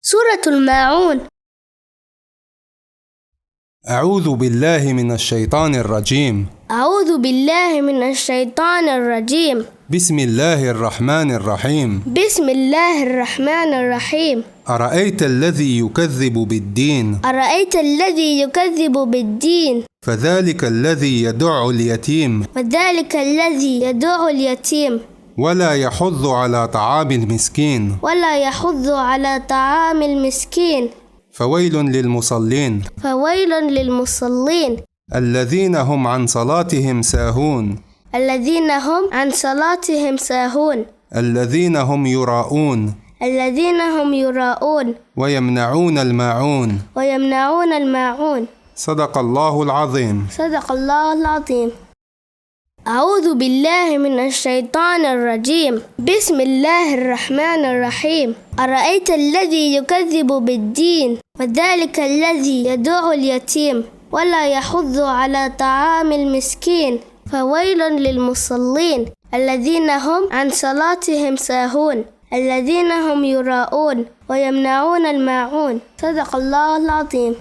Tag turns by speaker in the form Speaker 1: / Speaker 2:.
Speaker 1: سورة الماعون.
Speaker 2: أعوذ بالله من الشيطان الرجيم.
Speaker 1: أعوذ بالله من الشيطان الرجيم.
Speaker 2: بسم الله الرحمن الرحيم.
Speaker 1: بسم الله الرحمن الرحيم.
Speaker 2: أرأيت الذي يكذب بالدين؟
Speaker 1: أرأيت الذي يكذب بالدين؟
Speaker 2: فذلك الذي يدع اليتيم.
Speaker 1: وذلك الذي يدع اليتيم.
Speaker 2: ولا يحض على طعام المسكين.
Speaker 1: ولا يحض على طعام المسكين.
Speaker 2: فويل للمصلين.
Speaker 1: فويل للمصلين.
Speaker 2: الذين هم عن صلاتهم ساهون.
Speaker 1: الذين هم عن صلاتهم ساهون.
Speaker 2: الذين هم يراءون.
Speaker 1: الذين هم يراءون.
Speaker 2: ويمنعون الماعون.
Speaker 1: ويمنعون الماعون.
Speaker 2: صدق الله العظيم.
Speaker 1: صدق الله العظيم. أعوذ بالله من الشيطان الرجيم. بسم الله الرحمن الرحيم. أرأيت الذي يكذب بالدين؟ وذلك الذي يدع اليتيم ولا يحض على طعام المسكين. فويل للمصلين الذين هم عن صلاتهم ساهون. الذين هم يراءون ويمنعون الماعون. صدق الله العظيم.